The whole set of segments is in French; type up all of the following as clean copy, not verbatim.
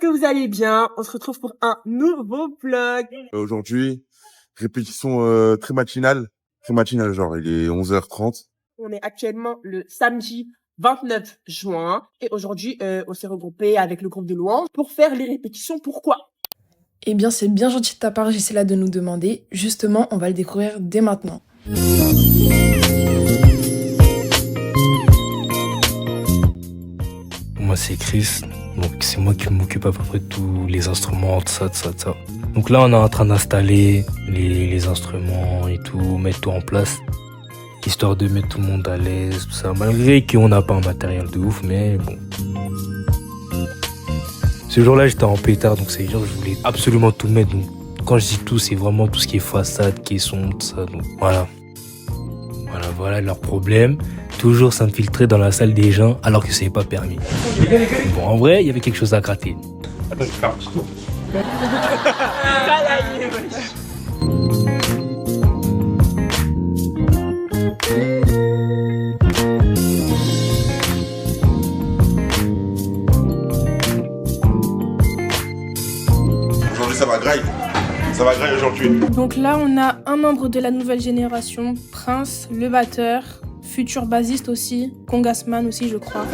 que vous allez bien? On se retrouve pour un nouveau vlog. Aujourd'hui, répétition très matinale, genre il est 11h30. On est actuellement le samedi 29 juin et aujourd'hui, on s'est regroupé avec le groupe de louanges pour faire les répétitions. Pourquoi? Eh bien, c'est bien gentil de ta part, Gisela, de nous demander. Justement, on va le découvrir dès maintenant. Moi, c'est Chris. Donc, c'est moi qui m'occupe à peu près de tous les instruments, de ça. Donc là, on est en train d'installer les instruments et tout, mettre tout en place, histoire de mettre tout le monde à l'aise, tout ça. Malgré qu'on n'a pas un matériel de ouf, mais bon. Ce jour-là, j'étais en pétard, donc c'est genre je voulais absolument tout mettre. Donc, quand je dis tout, c'est vraiment tout ce qui est façade, qui est son, tout ça. Donc voilà leur problème. Toujours s'infiltrer dans la salle des gens alors que c'est pas permis. Bon, en vrai, il y avait quelque chose à gratter. Attends, je vais faire un petit tour. Aujourd'hui ça va graille. Ça va graille aujourd'hui. Donc là, on a un membre de la nouvelle génération, Prince, le batteur, futur bassiste aussi, congasman aussi, je crois.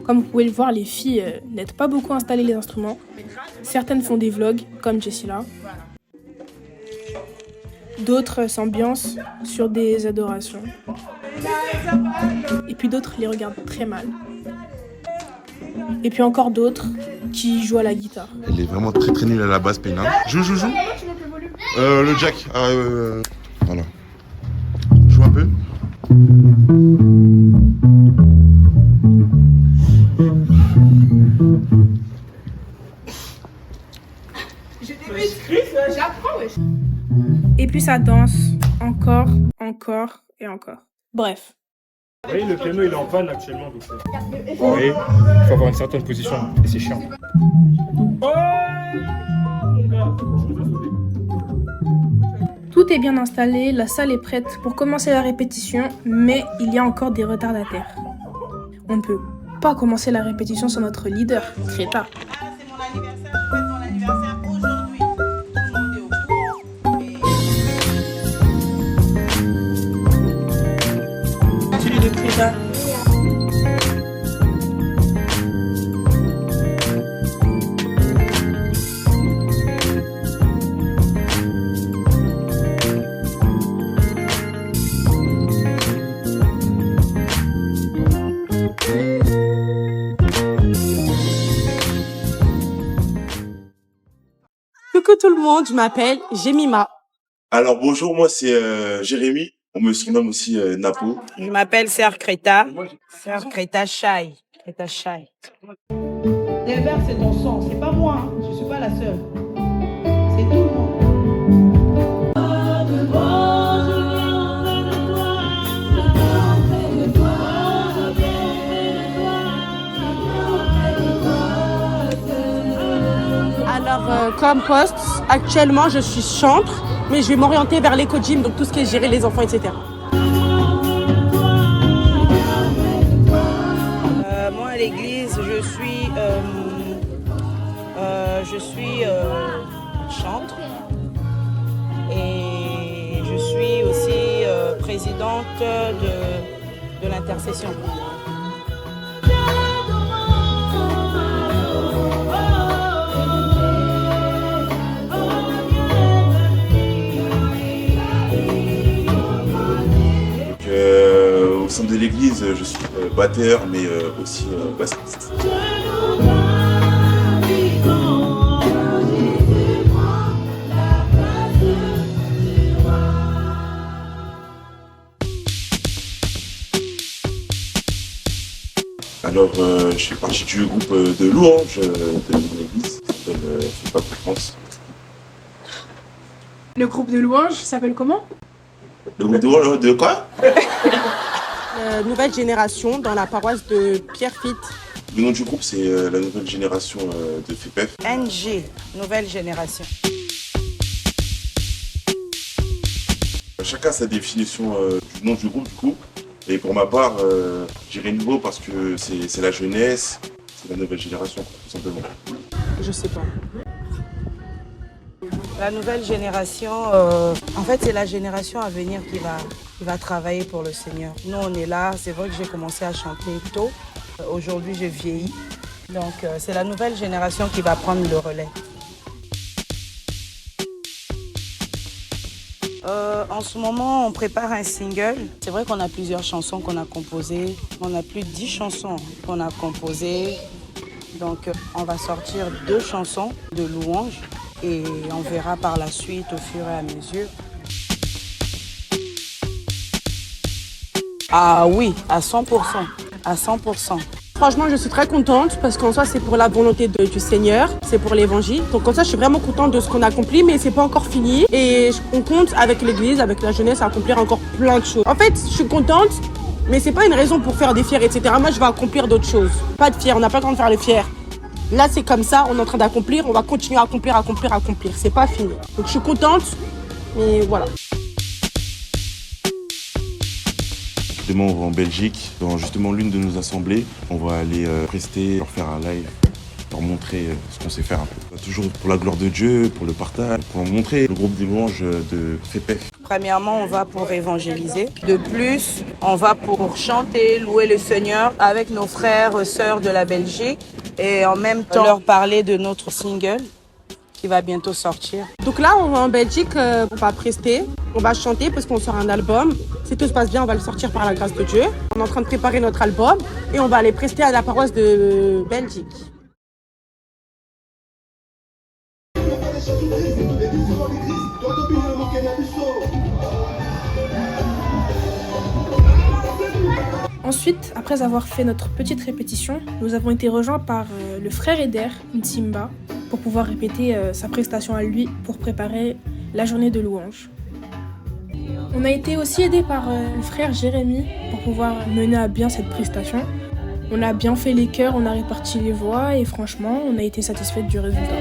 Comme vous pouvez le voir, les filles n'aident pas beaucoup à installer les instruments. Certaines font des vlogs, comme Jessila. D'autres s'ambiancent sur des adorations. Et puis d'autres les regardent très mal. Et puis encore d'autres qui jouent à la guitare. Elle est vraiment très nulle à la basse, Pénin. Joue. Le jack. Voilà. Joue un peu. Et puis ça danse encore et encore. Bref. Vous voyez, le piano il est en panne actuellement. Donc vous voyez, il faut avoir une certaine position et c'est chiant. Tout est bien installé, la salle est prête pour commencer la répétition, mais il y a encore des retardataires. On ne peut pas commencer la répétition sans notre leader, Creta. C'est mon anniversaire, on fête mon anniversaire aujourd'hui. Tout le monde est au courant. Celui de Creta. Coucou tout le monde, je m'appelle Jemima. Alors bonjour, moi c'est Jérémy. On me surnomme aussi Napo. Je m'appelle Sœur Creta. Sœur Creta Chai. Creta Chai. Delbert, c'est ton sang, c'est pas moi, hein. Je suis pas la seule. C'est tout le monde. Alors, comme poste, actuellement, je suis chantre, mais je vais m'orienter vers l'éco-gym, donc tout ce qui est gérer les enfants, etc. Moi, à l'église, je suis chantre et je suis aussi présidente de l'intercession. Au sein de l'église, je suis batteur, mais aussi bassiste. Alors, je fais partie du groupe de louanges de mon église, qui s'appelle Fais pas pour France. Le groupe de louanges s'appelle comment? Le groupe de louanges de quoi? Nouvelle génération dans la paroisse de Pierrefitte. Le nom du groupe, c'est la nouvelle génération de FEPEF. NG, nouvelle génération. Chacun sa définition du nom du groupe, du coup. Et pour ma part, j'irai nouveau parce que c'est la jeunesse, C'est la nouvelle génération, tout simplement. Je sais pas. La nouvelle génération, en fait, c'est la génération à venir qui va travailler pour le Seigneur. Nous, on est là. C'est vrai que j'ai commencé à chanter tôt. Aujourd'hui, j'ai vieilli. Donc, c'est la nouvelle génération qui va prendre le relais. En ce moment, on prépare un single. C'est vrai qu'on a plusieurs chansons qu'on a composées. On a plus de 10 chansons qu'on a composées. Donc, on va sortir 2 chansons de louanges et on verra par la suite au fur et à mesure. Ah oui, à 100%. À 100%. Franchement, je suis très contente parce qu'en soi, c'est pour la volonté du Seigneur, c'est pour l'évangile. Donc comme ça, je suis vraiment contente de ce qu'on a accompli, mais c'est pas encore fini. Et on compte avec l'église, avec la jeunesse, à accomplir encore plein de choses. En fait, je suis contente, mais c'est pas une raison pour faire des fiers, etc. Moi, je vais accomplir d'autres choses. Pas de fiers, on n'a pas le temps de faire les fiers. Là, c'est comme ça, on est en train d'accomplir, on va continuer à accomplir. C'est pas fini. Donc je suis contente, mais voilà. Demain, on va en Belgique, dans justement l'une de nos assemblées. On va aller prester, leur faire un live, leur montrer ce qu'on sait faire un peu. Toujours pour la gloire de Dieu, pour le partage, pour montrer le groupe des louanges de FEPEF. Premièrement, on va pour évangéliser. De plus, on va pour chanter, louer le Seigneur avec nos frères et sœurs de la Belgique et en même temps leur parler de notre single qui va bientôt sortir. Donc là, on va en Belgique, on va prester, on va chanter parce qu'on sort un album. Si tout se passe bien, on va le sortir par la grâce de Dieu. On est en train de préparer notre album et on va aller prester à la paroisse de Belgique. Ensuite, après avoir fait notre petite répétition, nous avons été rejoints par le frère Eder Ntimba pour pouvoir répéter sa prestation à lui pour préparer la journée de louange. On a été aussi aidés par le frère Jérémy pour pouvoir mener à bien cette prestation. On a bien fait les chœurs, on a réparti les voix et franchement, on a été satisfaits du résultat.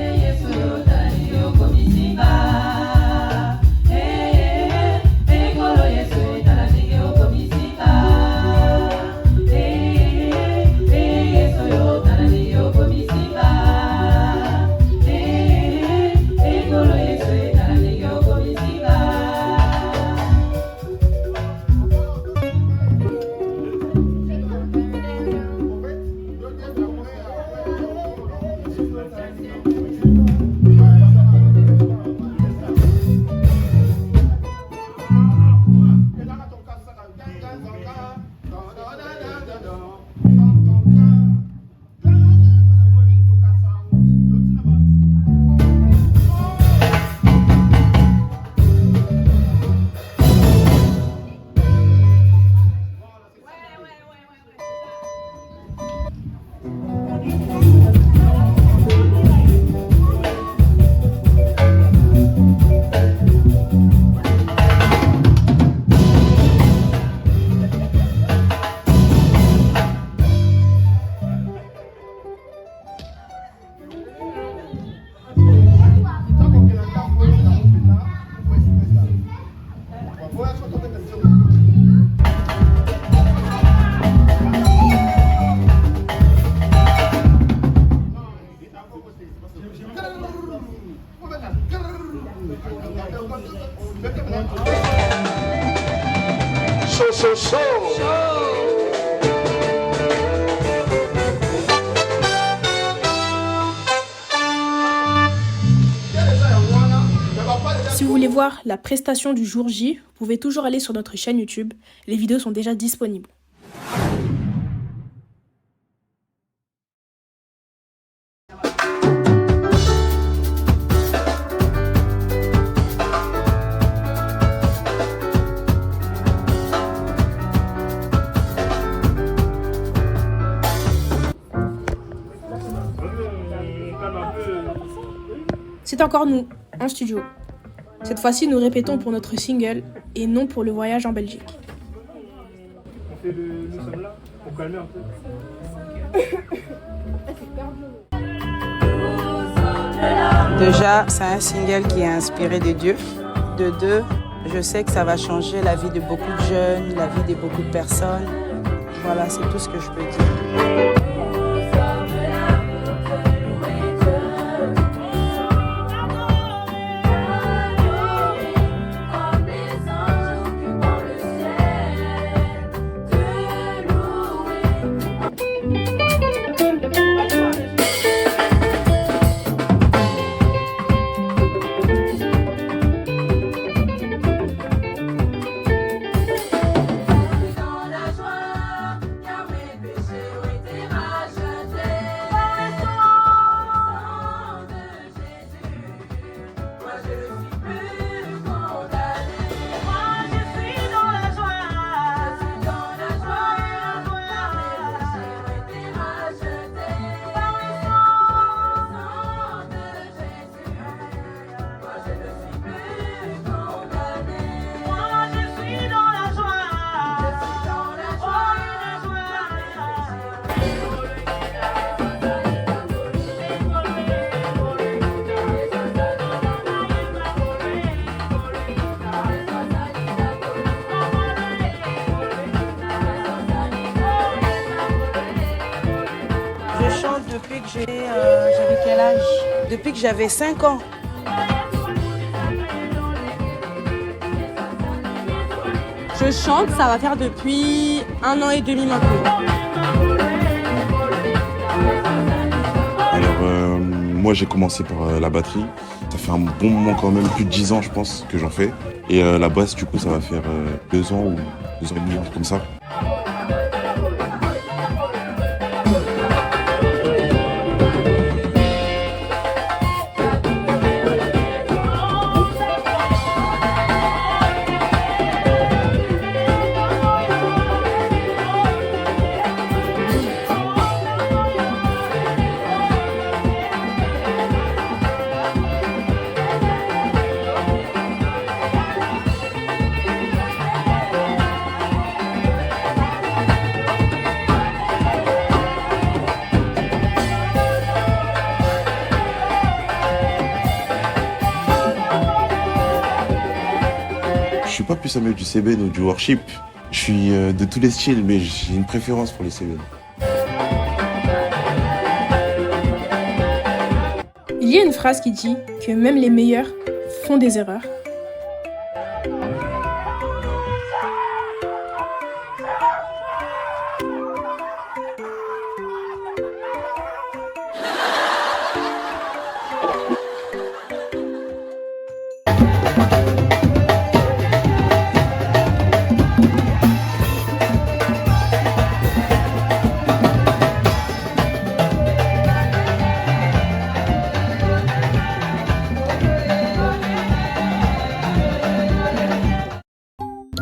Si vous voulez voir la prestation du jour J, vous pouvez toujours aller sur notre chaîne YouTube. Les vidéos sont déjà disponibles. C'est encore nous, en studio. Cette fois-ci, nous répétons pour notre single et non pour le voyage en Belgique. On fait le nous sommes là pour calmer un peu. Déjà, c'est un single qui est inspiré de Dieu. De deux, je sais que ça va changer la vie de beaucoup de jeunes, la vie de beaucoup de personnes. Voilà, c'est tout ce que je peux dire. depuis que j'avais quel âge? Depuis que j'avais 5 ans. Je chante, ça va faire depuis 1 an et demi maintenant. Alors, moi, j'ai commencé par la batterie. Ça fait un bon moment quand même, plus de 10 ans, je pense, que j'en fais. Et la basse, du coup, ça va faire 2 ans ou 2 ans et demi, comme ça. Je suis pas plus amieux du Seben ou du worship. Je suis de tous les styles, mais j'ai une préférence pour les Seben. Il y a une phrase qui dit que même les meilleurs font des erreurs.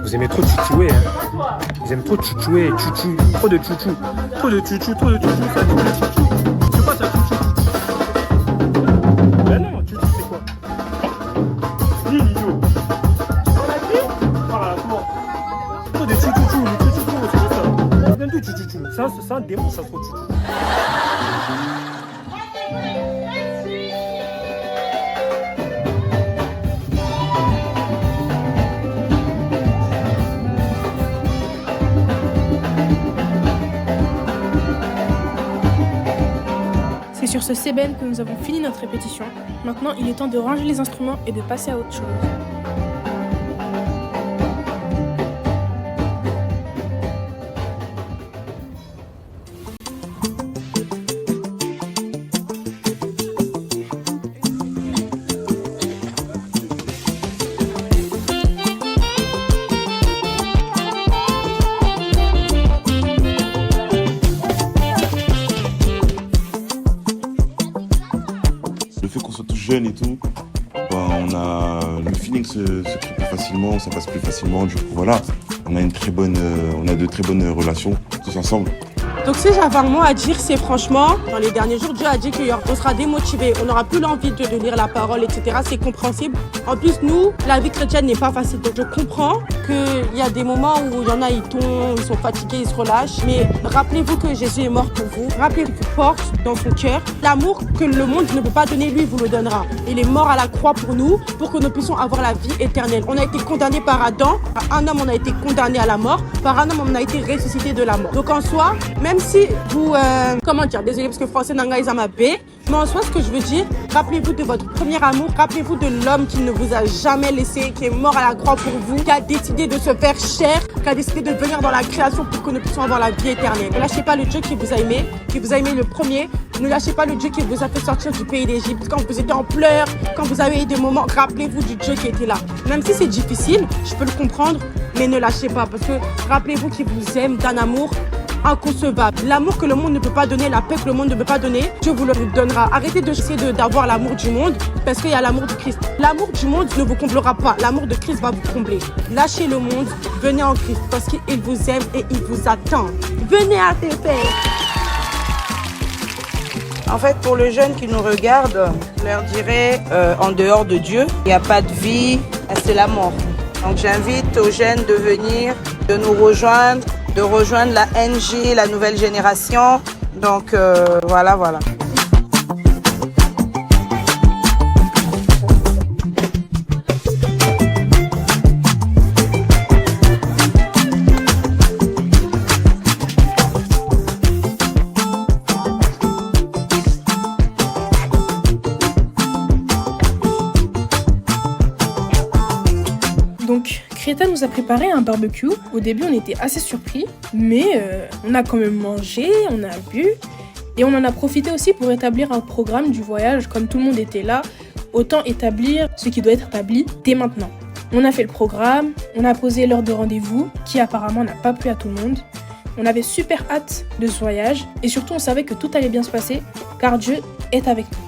Vous aimez trop chouchouer, hein. Vous aimez trop chouchouer, chouchou, trop de chouchou. Trop de chouchou, ça dit le chouchou. C'est quoi ça, chouchou? Ben non, chouchou c'est quoi? Dis l'idiot. On a dit? Voilà, toi. Trop de chouchou, le chouchou, c'est quoi ça? Ça vient d'où chouchou? C'est un démon, ça, trop chouchou. C'est sur ce Seben que nous avons fini notre répétition. Maintenant, il est temps de ranger les instruments et de passer à autre chose. Le fait qu'on soit tous jeunes et tout, on a le feeling se crée plus facilement, ça passe plus facilement. Du coup, voilà, on a de très bonnes relations tous ensemble. Donc si j'avais un mot à dire, c'est franchement, dans les derniers jours, Dieu a dit qu'on sera démotivé, on n'aura plus l'envie de lire la parole, etc. C'est compréhensible. En plus, nous, la vie chrétienne n'est pas facile. Donc je comprends qu'il y a des moments où il y en a, ils tombent, ils sont fatigués, ils se relâchent. Mais rappelez-vous que Jésus est mort pour vous. Rappelez-vous qu'il porte dans son cœur l'amour que le monde ne peut pas donner, lui, vous le donnera. Il est mort à la croix pour nous, pour que nous puissions avoir la vie éternelle. On a été condamnés par Adam. Par un homme, on a été condamné à la mort. Par un homme, on a été ressuscité de la mort. Donc en soi, même si vous, désolé parce que français n'anga ils amabé, mais en soi ce que je veux dire, rappelez-vous de votre premier amour, rappelez-vous de l'homme qui ne vous a jamais laissé, qui est mort à la croix pour vous, qui a décidé de se faire chair, qui a décidé de venir dans la création pour que nous puissions avoir la vie éternelle. Ne lâchez pas le Dieu qui vous a aimé le premier, ne lâchez pas le Dieu qui vous a fait sortir du pays d'Égypte, quand vous étiez en pleurs, quand vous avez eu des moments, rappelez-vous du Dieu qui était là. Même si c'est difficile, je peux le comprendre, mais ne lâchez pas, parce que rappelez-vous qu'il vous aime d'un amour inconcevable. L'amour que le monde ne peut pas donner, la paix que le monde ne peut pas donner, Dieu vous le donnera. Arrêtez d'essayer d'avoir l'amour du monde parce qu'il y a l'amour de Christ. L'amour du monde ne vous comblera pas. L'amour de Christ va vous combler. Lâchez le monde, venez en Christ parce qu'il vous aime et il vous attend. Venez à tes pères. En fait, pour le jeune qui nous regarde, je leur dirais, en dehors de Dieu, il n'y a pas de vie, c'est la mort. Donc j'invite aux jeunes de venir, de nous rejoindre, de rejoindre la NJ, la nouvelle génération. Donc voilà. Donc, Creta nous a préparé un barbecue. Au début, on était assez surpris, mais on a quand même mangé, on a bu, et on en a profité aussi pour établir un programme du voyage. Comme tout le monde était là, autant établir ce qui doit être établi dès maintenant. On a fait le programme, on a posé l'heure de rendez-vous, qui apparemment n'a pas plu à tout le monde. On avait super hâte de ce voyage, et surtout on savait que tout allait bien se passer, car Dieu est avec nous.